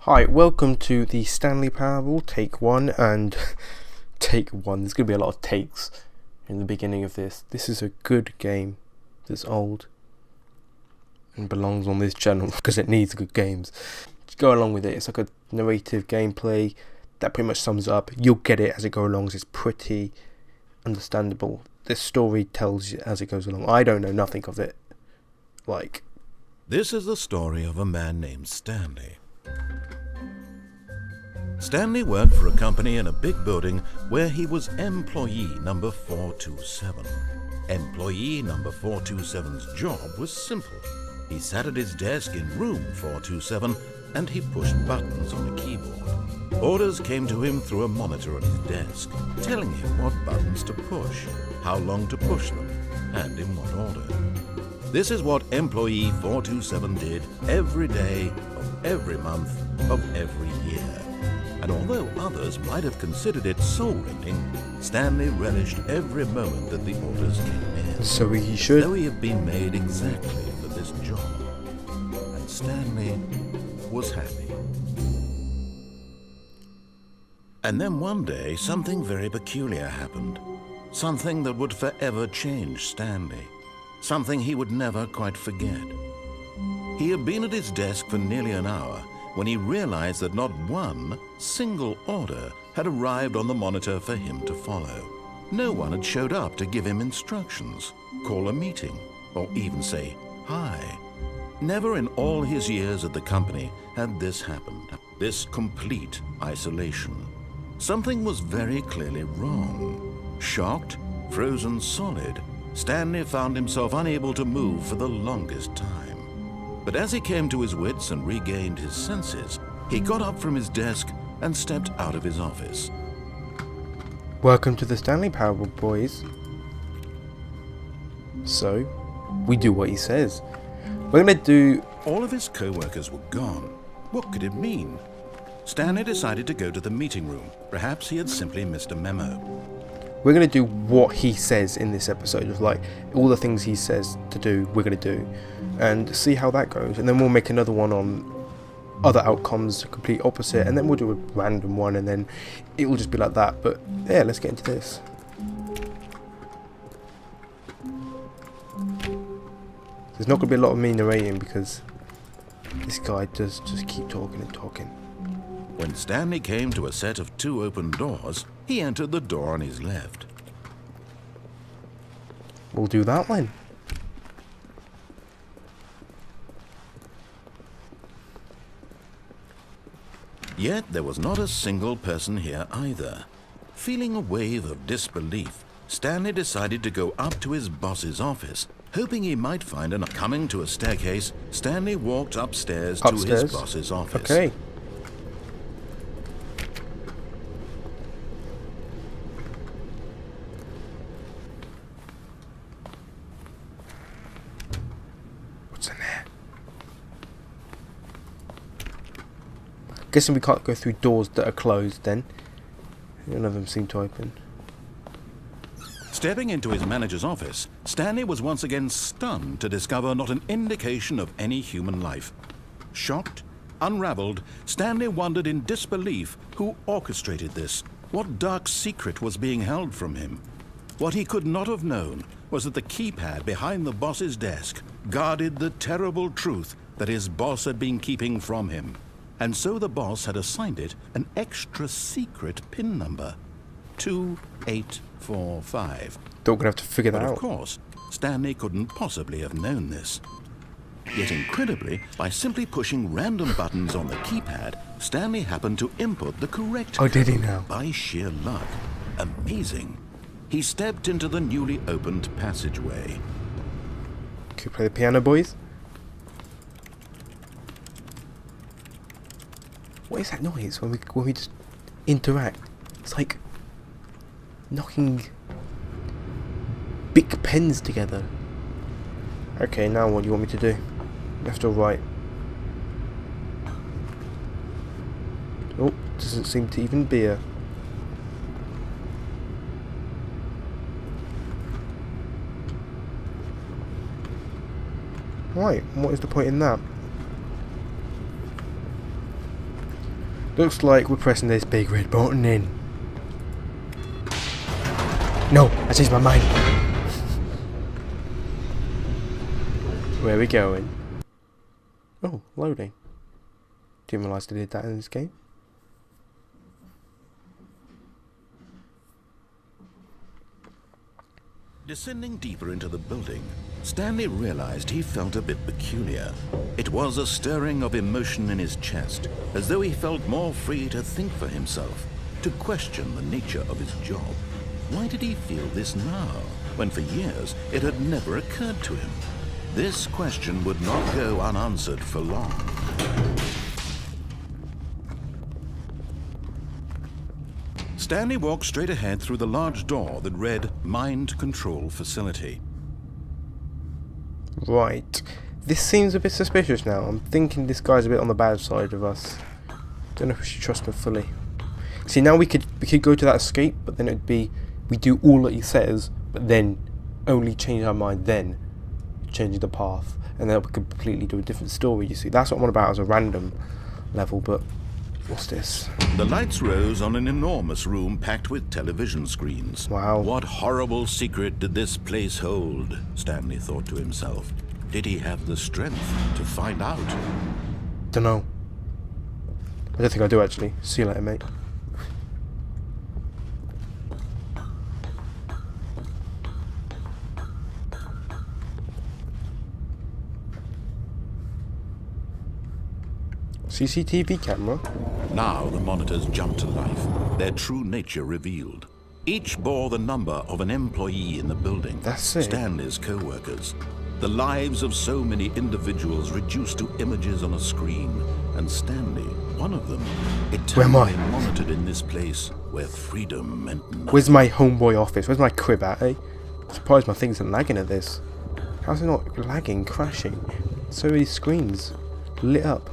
Hi, welcome to the Stanley Parable, take one, and take one. There's going to be a lot of takes in the beginning of this. This is a good game that's old and belongs on this channel because it needs good games. Just go along with it. It's like a narrative gameplay that pretty much sums it up. You'll get it as it goes along. It's pretty understandable. This story tells you as it goes along. I don't know nothing of it. This is the story of a man named Stanley. Stanley worked for a company in a big building where he was employee number 427. Employee number 427's job was simple. He sat at his desk in room 427 and he pushed buttons on a keyboard. Orders came to him through a monitor on his desk, telling him what buttons to push, how long to push them, and in what order. This is what employee 427 did every day of every month of every year. And although others might have considered it soul-rending, Stanley relished every moment that the orders came in. So he should. Though he had been made exactly for this job. And Stanley was happy. And then one day, something very peculiar happened. Something that would forever change Stanley. Something he would never quite forget. He had been at his desk for nearly an hour when he realized that not one single order had arrived on the monitor for him to follow. No one had showed up to give him instructions, call a meeting, or even say hi. Never in all his years at the company had this happened, this complete isolation. Something was very clearly wrong. Shocked, frozen solid, Stanley found himself unable to move for the longest time. But as he came to his wits and regained his senses, he got up from his desk and stepped out of his office. Welcome to the Stanley Parable, boys. So, we do what he says. We're going to do... All of his co-workers were gone. What could it mean? Stanley decided to go to the meeting room. Perhaps he had simply missed a memo. We're going to do what he says in this episode. Of all the things he says to do, we're going to do. And see how that goes. And then we'll make another one on other outcomes, complete opposite. And then we'll do a random one. And then it will just be like that. But yeah, let's get into this. There's not going to be a lot of me narrating because this guy does just keep talking and talking. When Stanley came to a set of two open doors, he entered the door on his left. We'll do that one. Yet there was not a single person here either. Feeling a wave of disbelief, Stanley decided to go up to his boss's office, hoping he might find an... Coming to a staircase, Stanley walked upstairs to his boss's office. Okay. What's in there? Guessing we can't go through doors that are closed then. None of them seem to open. Stepping into his manager's office, Stanley was once again stunned to discover not an indication of any human life. Shocked, unraveled, Stanley wondered in disbelief who orchestrated this. What dark secret was being held from him? What he could not have known was that the keypad behind the boss's desk guarded the terrible truth that his boss had been keeping from him. And so the boss had assigned it an extra secret PIN number, 2845. Thought we're going to have to figure that out. But of course, Stanley couldn't possibly have known this. Yet incredibly, by simply pushing random buttons on the keypad, Stanley happened to input the correct code. Oh, did he now? By sheer luck. Amazing. He stepped into the newly opened passageway. Can we play the piano, boys? What is that noise when we just interact? It's like knocking big pens together. Okay, now what do you want me to do? Left or right? Oh, doesn't seem to even be a... Right, what is the point in that? Looks like we're pressing this big red button in. No, I changed my mind. Where are we going? Oh, loading. Didn't realise they did that in this game. Descending deeper into the building, Stanley realized he felt a bit peculiar. It was a stirring of emotion in his chest, as though he felt more free to think for himself, to question the nature of his job. Why did he feel this now, when for years it had never occurred to him? This question would not go unanswered for long. Stanley walked straight ahead through the large door that read Mind Control Facility. Right. This seems a bit suspicious now. I'm thinking this guy's a bit on the bad side of us. Don't know if we should trust him fully. See, now we could go to that escape, but then it'd be we do all that he says, but then only change our mind then, changing the path, and then we could completely do a different story. You see, that's what I'm on about as a random level. But what's this? The lights rose on an enormous room packed with television screens. Wow. What horrible secret did this place hold? Stanley thought to himself. Did he have the strength to find out? Dunno. I don't think I do actually. See you later, mate. CCTV camera? Now the monitors jumped to life, their true nature revealed. Each bore the number of an employee in the building. That's it. Stanley's co-workers. The lives of so many individuals reduced to images on a screen. And Stanley, one of them, eternally monitored in this place where freedom meant nothing. Where's my homeboy office? Where's my crib at, eh? I'm surprised my things are lagging at this. How's it not lagging, crashing? So many screens lit up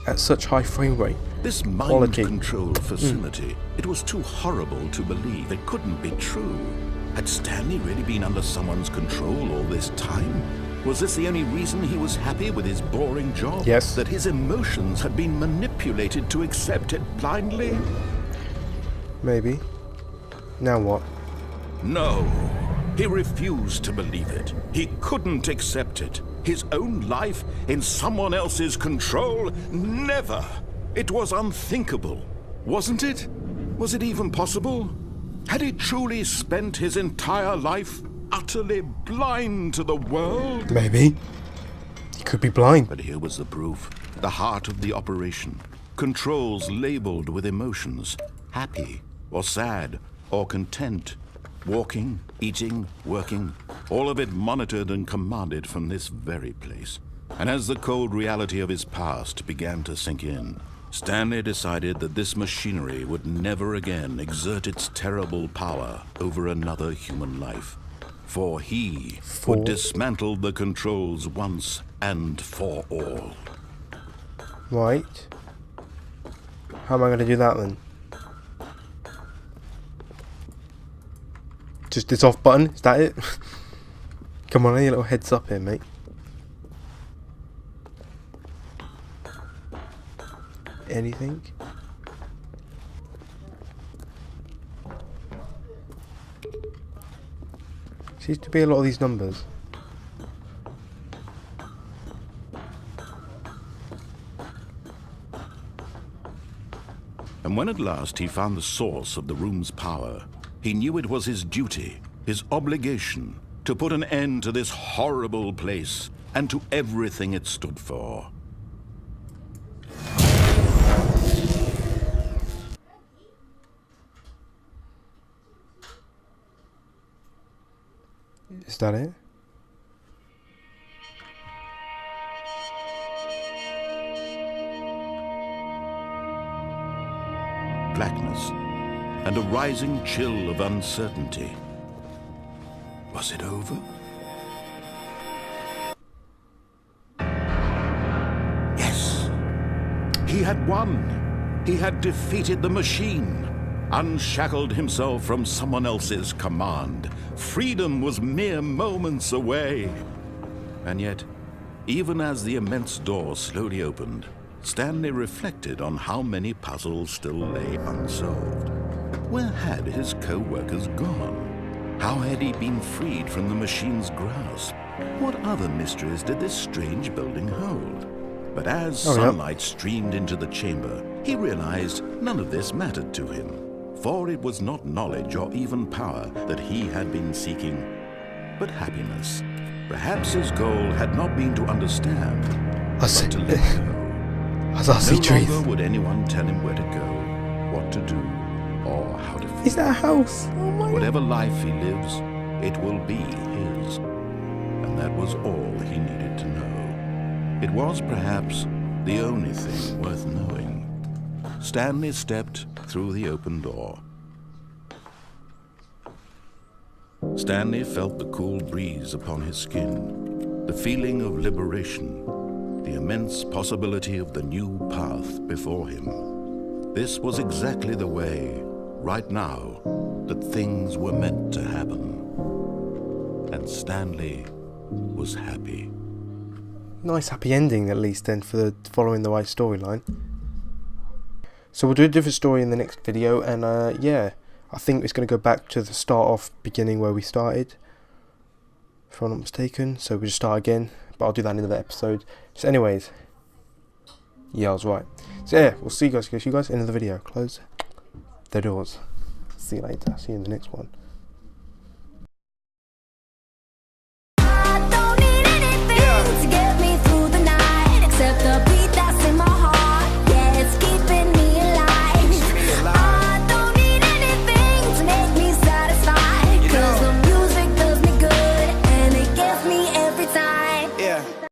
at such high frame rate. This mind control facility, it was too horrible to believe. It couldn't be true. Had Stanley really been under someone's control all this time? Was this the only reason he was happy with his boring job? Yes. That his emotions had been manipulated to accept it blindly? Maybe. Now what? No. He refused to believe it. He couldn't accept it. His own life in someone else's control? Never! It was unthinkable, wasn't it? Was it even possible? Had he truly spent his entire life utterly blind to the world? Maybe. He could be blind. But here was the proof. The heart of the operation. Controls labeled with emotions. Happy, or sad, or content. Walking, eating, working, all of it monitored and commanded from this very place. And as the cold reality of his past began to sink in, Stanley decided that this machinery would never again exert its terrible power over another human life. For he would dismantle the controls once and for all. Right. How am I going to do that then? Just this off button? Is that it? Come on, any little heads up here, mate. Anything? Seems to be a lot of these numbers. And when at last he found the source of the room's power, he knew it was his duty, his obligation, to put an end to this horrible place and to everything it stood for. Is that it? Blackness and a rising chill of uncertainty. Was it over? Yes. He had won. He had defeated the machine, unshackled himself from someone else's command. Freedom was mere moments away. And yet, even as the immense door slowly opened, Stanley reflected on how many puzzles still lay unsolved. Where had his co-workers gone? How had he been freed from the machine's grasp? What other mysteries did this strange building hold? But as sunlight streamed into the chamber, he realized none of this mattered to him. For it was not knowledge or even power that he had been seeking, but happiness. Perhaps his goal had not been to understand, but to let go. No longer would anyone tell him where to go, what to do, or how to feel. Is that a house? Oh my God. Whatever life he lives, it will be his. And that was all he needed to know. It was perhaps the only thing worth knowing. Stanley stepped through the open door. Stanley felt the cool breeze upon his skin, the feeling of liberation, the immense possibility of the new path before him. This was exactly the way, right now, that things were meant to happen. And Stanley was happy. Nice happy ending, at least, then, for the following the right storyline. So we'll do a different story in the next video, and yeah, I think it's going to go back to the start off beginning where we started, if I'm not mistaken. So we'll just start again, but I'll do that in another episode. So anyways, yeah, I was right. So yeah, we'll see you guys in the video. Close the doors. See you later. See you in the next one.